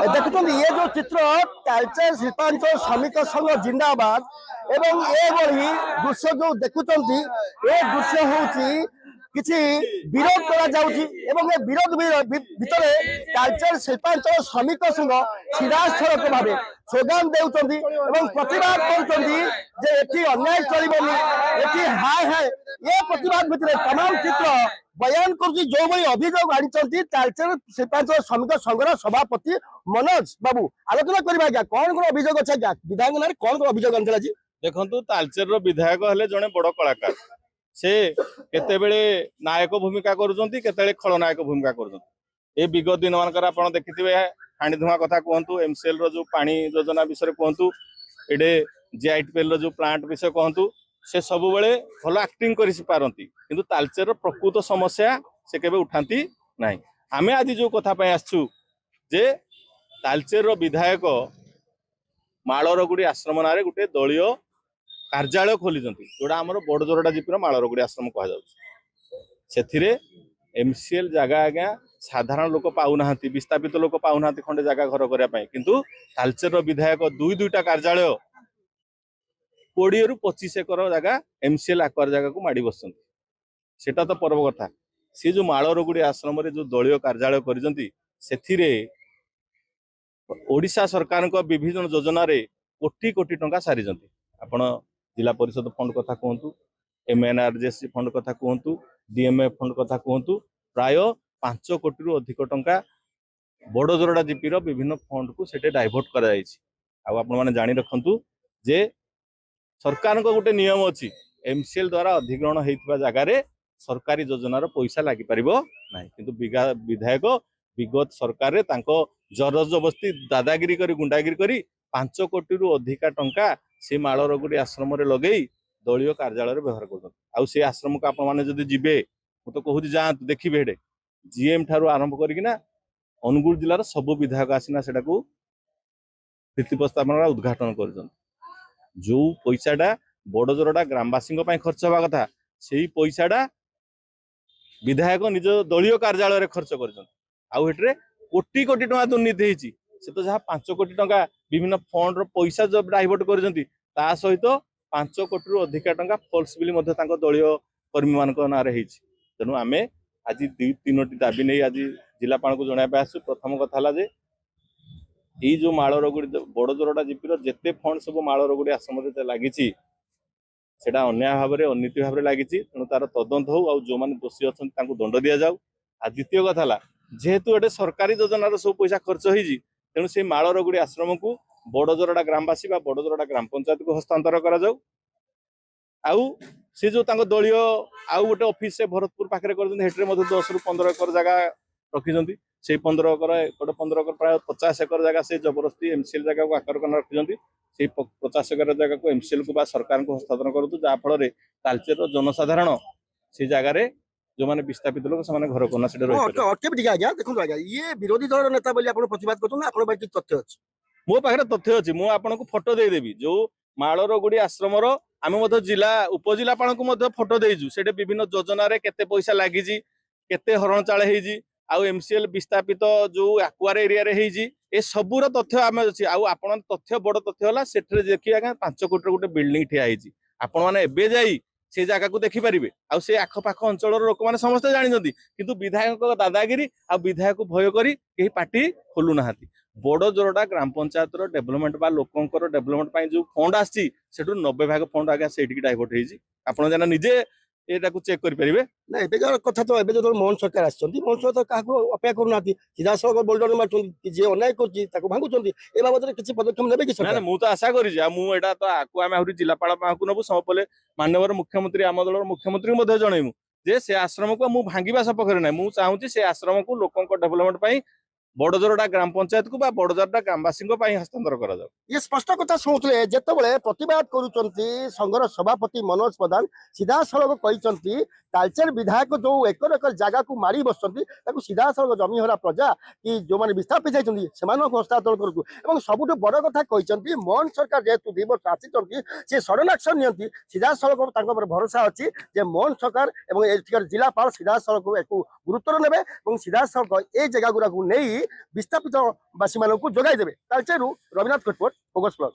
देखुं ये जो चित्र तालचेर शिल्पांचल श्रमिक संघ जिंदाबाद एवं ये दृश्य जो देखुं ये दृश्य हूँ किसी विरोध करा विरोध भितर तालचेर शिल्पांचल श्रमिक संघ सीधासलख भाव स्लोगान देउछंती एवं प्रतिवाद करुछंती अन्याय चलिबनी एठी हाय हाय ये प्रतिवाद भितर तमाम चित्र बयान करुछि जो भाई अभियोग आनी तालचेर शिल्पांचल श्रमिक संघर सभापति मनोज बाबू आलोचना करबा क्या कौन कौन अभियोग अच्छा क्या विधायक ना कौन कौन अभियोग आनी जी देखंतु तालचेर विधायक हेले जने बड़ कलाकार से केतेबेले नायक भूमिका करुछंती केतेबेले खलनायक भूमिका करुछंती ए विगत दिन मानकर आपण देखिथिबे हाणी धुआ कथा कहतु एमसीएल रो जो पानी योजना विषय कहतु एडे जीआईटीपीएल रो जो प्लांट विषय कहतु से सब बेले भल एक्टिंग करि पारंती किंतु तालचेर रो प्रकृत समस्या से केबे उठांती नाही। आमे आज जो कथा पय आछू जे तालचेर रो विधायक माळरगुडी आश्रम नारे गुटे दलीय कार्यालय खोलीचंती जोड़ा आमर बड़जोरडा जीपीर माळरगुडी आश्रम कह जाउछि एमसीएल जगह आज्ञा साधारण लोक पाऊना विस्थापित लोक पाऊना खंडे जगह घर करने किंतु तालचेर विधायक दुईटा कार्यालय 20 ରୁ 25 एकर जगह एमसीएल आक्वार जगह को माड़ी बस सेटा तो पर्व कथा सी जो माळरगुडी आश्रम जो दलीय कार्यालय करिसेंती ओडिशा सरकार विभिन्न योजना रे कोटी कोटी टंका सारिजंती आपण जिला परिषद फंड कथा कहतु एमएनआरजेसी फंड कथा कहतु डीएमए फंड कथा कहतु प्राय 5 कोटी रु अधिक टंका बड़जोरडा जीपीर विभिन्न फंड को सेटे डाइवर्ट करा जायछि। आ आपण माने जानि रखंतु जे सरकार को गोटे नियम अछि एमसीएल द्वारा अधिग्रहण हेतिबा जगह रे सरकारी योजनार पैसा लागि परिबो नाही किंतु विधायक विगत सरकार रे तांको जबरदस्ती दादागिरी करी गुंडागिरी करी 5 कोटी रु अधिका टंका से माळरगुडी आश्रम रे लगेई दलीय कार्यालय व्यवहार कर से आश्रम को आपण माने जदि जिबे मु तो कहूँ जातु देखिए हेडे जीएम ठारू आरंभ करना अनुगुल जिलार सब विधायक आसीना सेटा को भित्ति प्रस्तावना उद्घाटन कर जो पैसाटा बड़जोरडा ग्रामवासी खर्च हवा कथा से पैसाटा विधायक निज दलीय कार्यालय खर्च कर कोटी कोटी टंका दुर्नीति होती से तो जहाँ 5 कोटी टंका विभिन्न फंड रो पैसा जब डाइवर्ट करजंती ता सहित 5 कोटी रु अधिका टंका फॉल्स बिल मध्य तांको दलीय कर्मी मान ना तेणु आमे आज 2-3टी दाबी नहीं आज जिलापाल को जणाबे आसु। प्रथम कथा जे ये जो माळरगुडी बड़जोरडा जीपीर जेते फंड सब माळरगुडी आश्रम लगी सेटा अन्याय भाव में अनीति भाव में लगी तेणु तार तदंत हो आ जो मैंने दोषी अच्छा दंड दि जाऊ। आ द्वितीय कथा जेहेतु एटे सरकारी योजनार सब पैसा खर्च होती तेणु से माळरगुडी आश्रम को बड़जोरडा ग्रामवासी बा बड़जोरडा ग्राम पंचायत को हस्तांतर करा जाऊ। आउ से जो तांको दलीय आउ गोटे ऑफिस से भरतपुर पाखे कर 10 ରୁ 15 एकर जगह रखी से 15 एकर प्राय 50 एकर जगह से जबरदस्ती एमसीएल जगह को आकर रखी से 50 एकर जगह को एमसीएल को सरकार को हस्तांतर करूँ जहाँफल तालचेर जनसाधारण से जगह जो मैंने विस्थापित लोग से घर कोना से देखो ये विरोधी दल नेता प्रतिवाद कर तथ्य अच्छी मो पाखे तथ्य अच्छी मुझे आपको फोटो देदेवी जो माळरगुडी आश्रम आम जिला उपजिलापाल को फोटो देजु से विभिन्न योजना केते पैसा लगी केते हरण चाल आउ एमसीएल विस्थापित जो आक्वार एरिया रे ए सबूर तथ्य आम अच्छी आपन तथ्य बड़ तथ्य होला सेठरे देखिए 5 कोटी गोटे बिल्डिंग ठिया होती आपण मैंने एबे जाई से जगह को देखिपारे आ से आखपाख अंचल लोक मैंने समस्ते जानते किंतु विधायक दादागिरी आ विधायक भय करी कहीं पार्टी खोलु ना बड़जोरडा ग्राम पंचायत डेवलपमेंट बा लोकंकर डेवलपमेंट जो फंड आसी 90% फंड आगे से डाइवर्ट होती आप जाना निजे एटा को चेक करि परिबे ना एबे कथा तो एबे जो मोहन सरकार आछंती मोहन सरकार काको अपेक्षा करू नाती सीधा सड़क बोल्डर मारछंती जे अन्याय करछि ताको भांगुछंती ए बाबत रे किछि पदक्षेप नेबे कि सरकार ना मु तो आशा करि जे मु एटा तो आकु आमे हुरी जिलापाल पाहकु नबु समपले माननीय मुख्यमंत्री आम दलर मुख्यमंत्री मध्ये जणैमु जे से आश्रम को मु भांगिबा सपखरे नै मु चाहूची से आश्रम को लोकंक डेवलपमेंट पई बड़जोरडा ग्राम पंचायत को बड़जोरडा ग्रामवासी हस्तांतर करा जाऊ। ये स्पष्ट कथा शुणुले जिते प्रतिवाद करुँच संघर सभापति मनोज प्रधान सीधा सड़क कहते तालचेर विधायक जो एकर एकर जगह को मारी बसती सीधा सड़क जमीहरा प्रजा कि जो मैंने विस्थापित होती हस्तांतर करूँ सबुठ बड़ कथा कहते मोहन सरकार जेहेतु 2 वर्ष आसी सी सडन एक्शन नियंती सीधा सड़क भरोसा अच्छी मोहन सरकार और जिलापाल सीधा सड़क एक गुरुत्व नेबे सीधा सड़क ए जगह गुड़ा नहीं विस्थापित बासी मानक जोगाई देवे तालचेरू रविनाथ कोटपट फोकस प्लस।